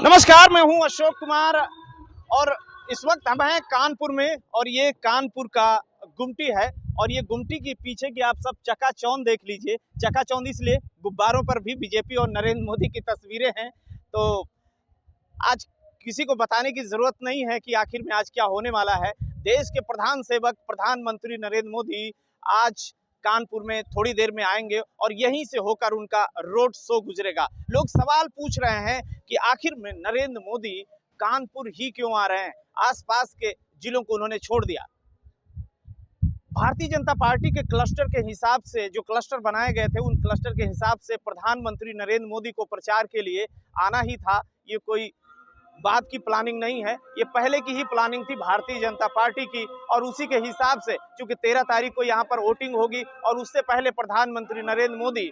नमस्कार, मैं हूं अशोक कुमार और इस वक्त हम हैं कानपुर में और ये कानपुर का गुमटी है। और ये गुमटी के पीछे की आप सब चकाचौंध देख लीजिए। चकाचौंध इसलिए गुब्बारों पर भी बीजेपी और नरेंद्र मोदी की तस्वीरें हैं। तो आज किसी को बताने की जरूरत नहीं है कि आखिर में आज क्या होने वाला है। देश के प्रधान सेवक प्रधानमंत्री नरेंद्र मोदी आज कानपुर में थोड़ी देर में आएंगे और यहीं से होकर उनका रोड शो गुजरेगा। लोग सवाल पूछ रहे हैं कि आखिर में नरेंद्र मोदी कानपुर ही क्यों आ रहे हैं, आसपास के जिलों को उन्होंने छोड़ दिया। भारतीय जनता पार्टी के क्लस्टर के हिसाब से जो क्लस्टर बनाए गए थे, उन क्लस्टर के हिसाब से प्रधानमंत्री नरेंद्र मोदी को प्रचार के लिए आना ही था। ये कोई बात की प्लानिंग नहीं है, ये पहले की ही प्लानिंग थी भारतीय जनता पार्टी की। और उसी के हिसाब से क्योंकि 13 तारीख को यहाँ पर वोटिंग होगी और उससे पहले प्रधानमंत्री नरेंद्र मोदी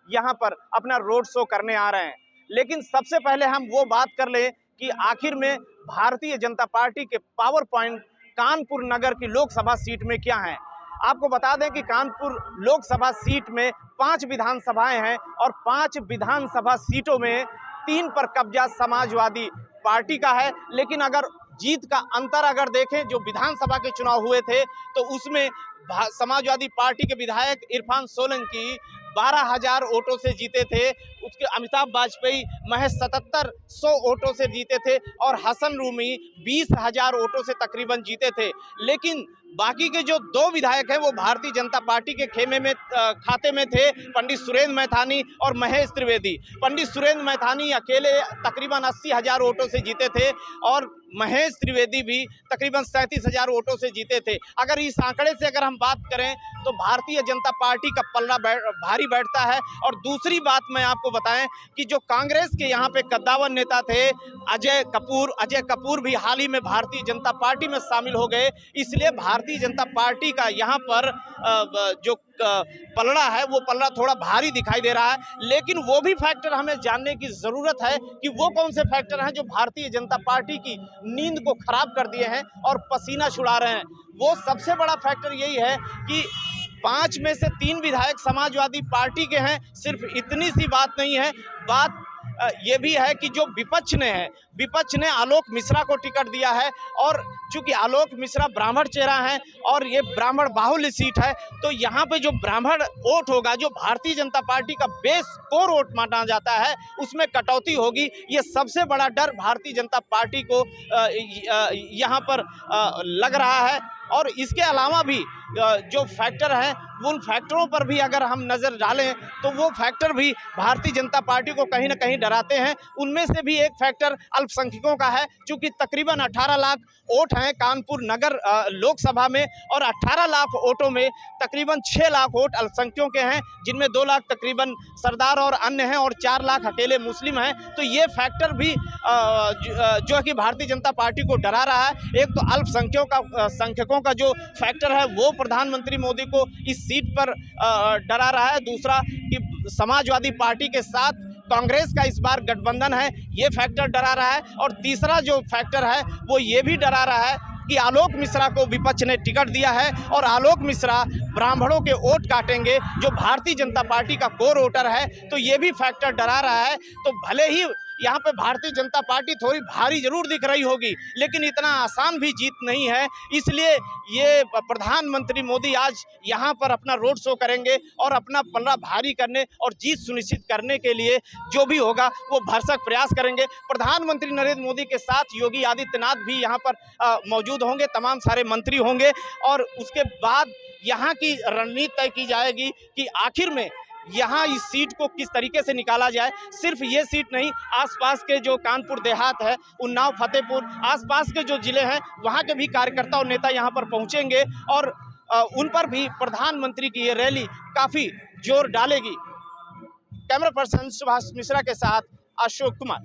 यहाँ पर अपना रोड शो करने आ रहे हैं। लेकिन सबसे पहले हम वो बात कर लें कि आखिर में भारतीय जनता पार्टी के पावर पॉइंट कानपुर नगर की लोकसभा सीट में क्या है। आपको बता दें कि कानपुर लोकसभा सीट में 5 विधानसभाएं हैं और 5 विधानसभा सीटों में 3 पर कब्जा समाजवादी पार्टी का है। लेकिन अगर जीत का अंतर अगर देखें, जो विधानसभा के चुनाव हुए थे तो उसमें समाजवादी पार्टी के विधायक इरफान सोलंकी 12,000 वोटों से जीते थे। उसके अमिताभ वाजपेयी महज 7700 वोटों से जीते थे और हसन रूमी 20,000 वोटों से तकरीबन जीते थे। लेकिन बाकी के जो 2 विधायक हैं वो भारतीय जनता पार्टी के खेमे में खाते में थे, पंडित सुरेंद्र मैथानी और महेश त्रिवेदी। पंडित सुरेंद्र मैथानी अकेले तकरीबन 80,000 वोटों से जीते थे और महेश त्रिवेदी भी तकरीबन 37,000 वोटों से जीते थे। अगर इस आंकड़े से अगर हम बात करें तो भारतीय जनता पार्टी का पल्ला भारी बैठता है। और दूसरी बात मैं आपको बताएं कि जो कांग्रेस के यहाँ पे कद्दावर नेता थे अजय कपूर भी हाल ही में भारतीय जनता पार्टी में शामिल हो गए। इसलिए भारतीय जनता पार्टी का यहाँ पर जो पलड़ा है वो पलड़ा थोड़ा भारी दिखाई दे रहा है। लेकिन वो भी फैक्टर हमें जानने की जरूरत है कि वो कौन से फैक्टर हैं जो भारतीय जनता पार्टी की नींद को खराब कर दिए हैं और पसीना छुड़ा रहे हैं। वो सबसे बड़ा फैक्टर यही है कि 5 में से 3 विधायक समाजवादी पार्टी के हैं। सिर्फ इतनी सी बात नहीं है, बात ये भी है कि जो विपक्ष ने आलोक मिश्रा को टिकट दिया है। और चूंकि आलोक मिश्रा ब्राह्मण चेहरा है और ये ब्राह्मण बाहुल्य सीट है, तो यहाँ पे जो ब्राह्मण वोट होगा, जो भारतीय जनता पार्टी का बेस कोर वोट माना जाता है, उसमें कटौती होगी। ये सबसे बड़ा डर भारतीय जनता पार्टी को यहाँ पर लग रहा है। और इसके अलावा भी जो फैक्टर हैं, उन फैक्टरों पर भी अगर हम नज़र डालें तो वो फैक्टर भी भारतीय जनता पार्टी को कहीं ना कहीं डराते हैं। उनमें से भी एक फैक्टर अल्पसंख्यकों का है, क्योंकि तकरीबन 18 लाख वोट हैं कानपुर नगर लोकसभा में और 18 लाख वोटों में तकरीबन 6 लाख वोट अल्पसंख्यकों के हैं, जिनमें 2 लाख तकरीबन सरदार और अन्य हैं और 4 लाख अकेले मुस्लिम हैं। तो ये फैक्टर भी जो है कि भारतीय जनता पार्टी को डरा रहा है। एक तो अल्पसंख्यकों का जो फैक्टर है वो प्रधानमंत्री मोदी को इस सीट पर डरा रहा है। दूसरा कि समाजवादी पार्टी के साथ कांग्रेस का इस बार गठबंधन है, ये फैक्टर डरा रहा है। और तीसरा जो फैक्टर है वो ये भी डरा रहा है कि आलोक मिश्रा को विपक्ष ने टिकट दिया है और आलोक मिश्रा ब्राह्मणों के वोट काटेंगे, जो भारतीय जनता पार्टी का कोर वोटर है। तो ये भी फैक्टर डरा रहा है। तो भले ही यहाँ पे भारतीय जनता पार्टी थोड़ी भारी जरूर दिख रही होगी, लेकिन इतना आसान भी जीत नहीं है। इसलिए ये प्रधानमंत्री मोदी आज यहाँ पर अपना रोड शो करेंगे और अपना पल्ला भारी करने और जीत सुनिश्चित करने के लिए जो भी होगा वो भरसक प्रयास करेंगे। प्रधानमंत्री नरेंद्र मोदी के साथ योगी आदित्यनाथ भी यहाँ पर मौजूद होंगे, तमाम सारे मंत्री होंगे। और उसके बाद यहाँ की रणनीति तय की जाएगी कि आखिर में यहाँ इस सीट को किस तरीके से निकाला जाए। सिर्फ ये सीट नहीं, आसपास के जो कानपुर देहात है, उन्नाव, फतेहपुर, आसपास के जो जिले हैं, वहाँ के भी कार्यकर्ता और नेता यहाँ पर पहुँचेंगे और उन पर भी प्रधानमंत्री की ये रैली काफ़ी जोर डालेगी। कैमरा पर्सन सुभाष मिश्रा के साथ अशोक कुमार।